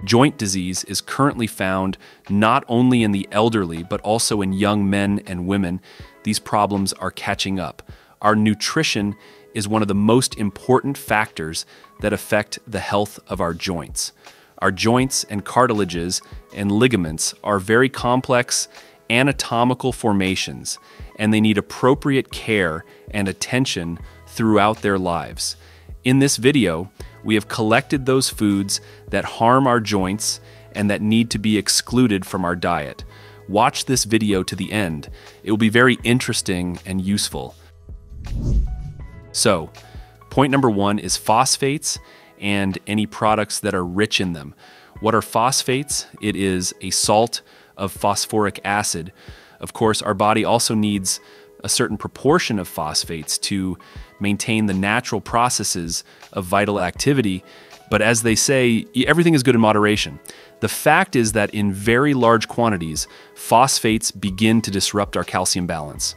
Joint disease is currently found not only in the elderly, but also in young men and women. These problems are catching up. Our nutrition is one of the most important factors that affect the health of our joints. Our joints and cartilages and ligaments are very complex anatomical formations, and they need appropriate care and attention throughout their lives. In this video, we have collected those foods that harm our joints and that need to be excluded from our diet. Watch this video to the end. It will be very interesting and useful. So, point number one is phosphates and any products that are rich in them. What are phosphates? It is a salt of phosphoric acid. Of course, our body also needs a certain proportion of phosphates to maintain the natural processes of vital activity. But as they say, everything is good in moderation. The fact is that in very large quantities, phosphates begin to disrupt our calcium balance.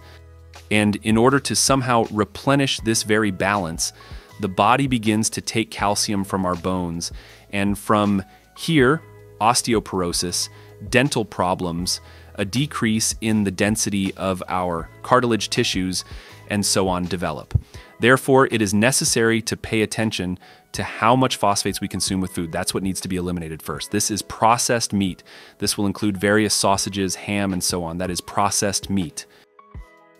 And in order to somehow replenish this very balance, the body begins to take calcium from our bones. And from here, osteoporosis, dental problems, a decrease in the density of our cartilage tissues, and so on develop. Therefore, it is necessary to pay attention to how much phosphates we consume with food. That's what needs to be eliminated first. This is processed meat. This will include various sausages, ham, and so on. That is processed meat.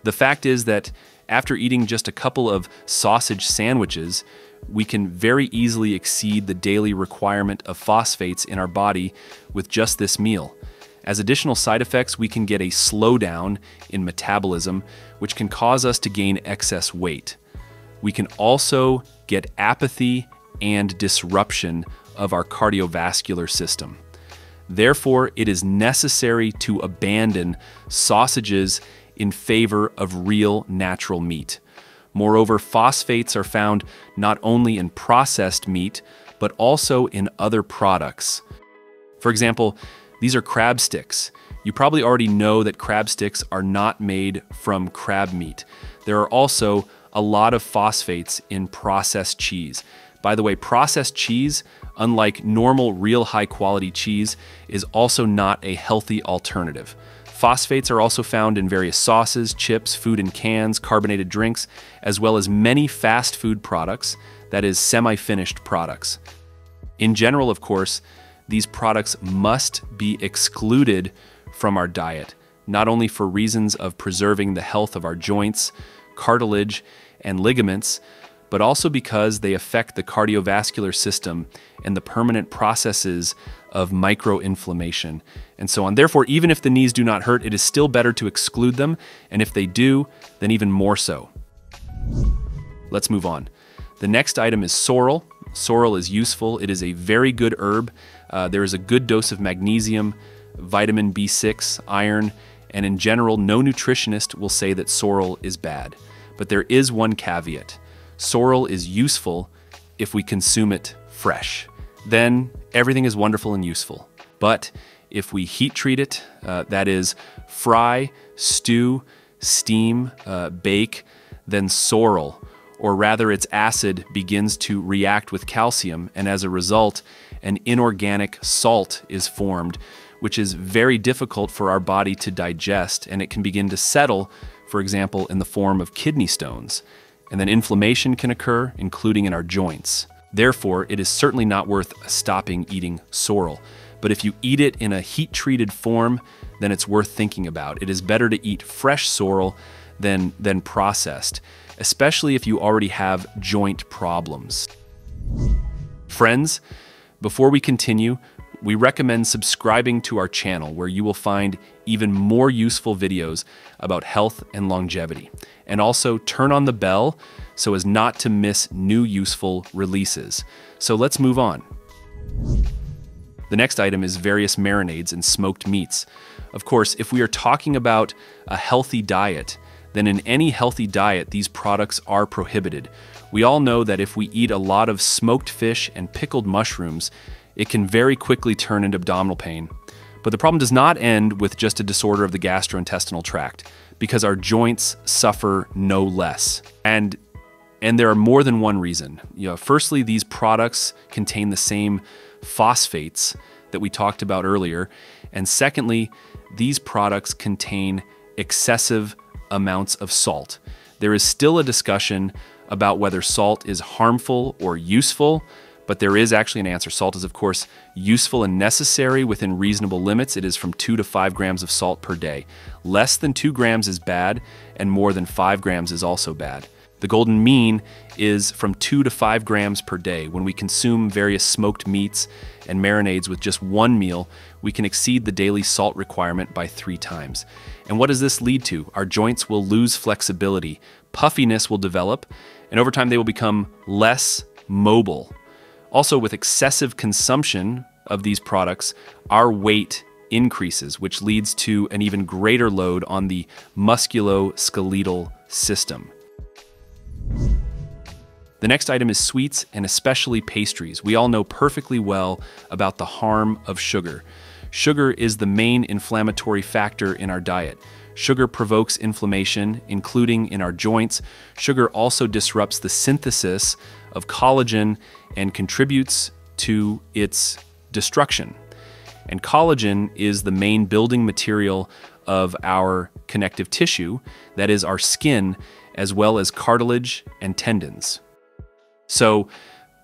The fact is that after eating just a couple of sausage sandwiches, we can very easily exceed the daily requirement of phosphates in our body with just this meal. As additional side effects, we can get a slowdown in metabolism, which can cause us to gain excess weight. We can also get apathy and disruption of our cardiovascular system. Therefore, it is necessary to abandon sausages in favor of real natural meat. Moreover, phosphates are found not only in processed meat, but also in other products. For example, these are crab sticks. You probably already know that crab sticks are not made from crab meat. There are also a lot of phosphates in processed cheese. By the way, processed cheese, unlike normal, real high-quality cheese, is also not a healthy alternative. Phosphates are also found in various sauces, chips, food in cans, carbonated drinks, as well as many fast food products, that is, semi-finished products. In general, of course, these products must be excluded from our diet, not only for reasons of preserving the health of our joints, cartilage, and ligaments, but also because they affect the cardiovascular system and the permanent processes of microinflammation and so on. Therefore, even if the knees do not hurt, it is still better to exclude them, and if they do, then even more so. Let's move on. The next item is sorrel. Sorrel is useful. It is a very good herb. There is a good dose of magnesium, vitamin B6, iron, and in general, no nutritionist will say that sorrel is bad. But there is one caveat. Sorrel is useful if we consume it fresh. Then everything is wonderful and useful. But if we heat treat it, that is, fry, stew, steam, bake, then sorrel, or rather its acid begins to react with calcium, and as a result, an inorganic salt is formed, which is very difficult for our body to digest, and it can begin to settle, for example, in the form of kidney stones. And then inflammation can occur, including in our joints. Therefore, it is certainly not worth stopping eating sorrel. But if you eat it in a heat-treated form, then it's worth thinking about. It is better to eat fresh sorrel than processed, especially if you already have joint problems. Friends, before we continue, we recommend subscribing to our channel, where you will find even more useful videos about health and longevity. And also turn on the bell so as not to miss new useful releases. So let's move on. The next item is various marinades and smoked meats. Of course, if we are talking about a healthy diet, then in any healthy diet, these products are prohibited. We all know that if we eat a lot of smoked fish and pickled mushrooms, it can very quickly turn into abdominal pain. But the problem does not end with just a disorder of the gastrointestinal tract, because our joints suffer no less. And there are more than one reason. Firstly, these products contain the same phosphates that we talked about earlier. And secondly, these products contain excessive amounts of salt. There is still a discussion about whether salt is harmful or useful, but there is actually an answer. Salt is, of course, useful and necessary within reasonable limits. It is from 2 to 5 grams of salt per day. Less than 2 grams is bad, and more than 5 grams is also bad. The golden mean is from 2 to 5 grams per day. When we consume various smoked meats and marinades with just one meal, we can exceed the daily salt requirement by 3 times. And what does this lead to? Our joints will lose flexibility, puffiness will develop, and over time they will become less mobile. Also, with excessive consumption of these products, our weight increases, which leads to an even greater load on the musculoskeletal system. The next item is sweets and especially pastries. We all know perfectly well about the harm of sugar. Sugar is the main inflammatory factor in our diet. Sugar provokes inflammation, including in our joints. Sugar also disrupts the synthesis of collagen and contributes to its destruction. And collagen is the main building material of our connective tissue, that is our skin, as well as cartilage and tendons. So,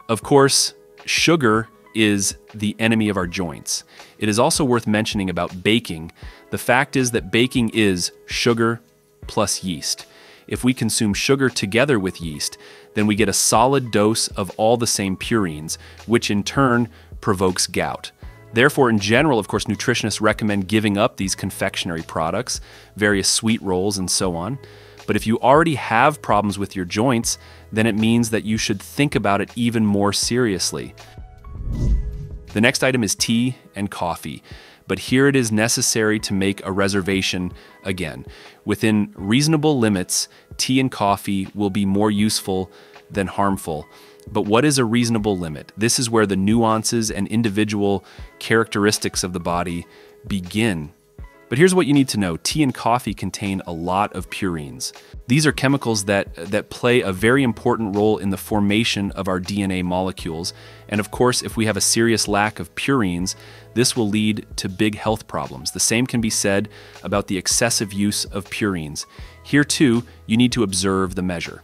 of course, sugar is the enemy of our joints. It is also worth mentioning about baking. The fact is that baking is sugar plus yeast. If we consume sugar together with yeast, then we get a solid dose of all the same purines, which in turn provokes gout. Therefore, in general, of course, nutritionists recommend giving up these confectionery products, various sweet rolls and so on. But if you already have problems with your joints, then it means that you should think about it even more seriously. The next item is tea and coffee, but here it is necessary to make a reservation again. Within reasonable limits, tea and coffee will be more useful than harmful. But what is a reasonable limit? This is where the nuances and individual characteristics of the body begin. But here's what you need to know. Tea and coffee contain a lot of purines. These are chemicals that play a very important role in the formation of our DNA molecules. And of course, if we have a serious lack of purines, this will lead to big health problems. The same can be said about the excessive use of purines. Here too, you need to observe the measure.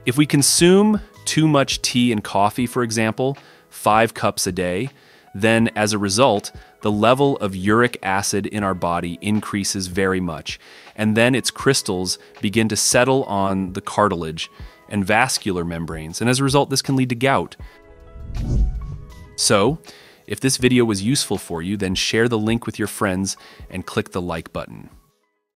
If we consume too much tea and coffee, for example, 5 cups a day, then as a result, the level of uric acid in our body increases very much. And then its crystals begin to settle on the cartilage and vascular membranes. And as a result, this can lead to gout. So, if this video was useful for you, then share the link with your friends and click the like button.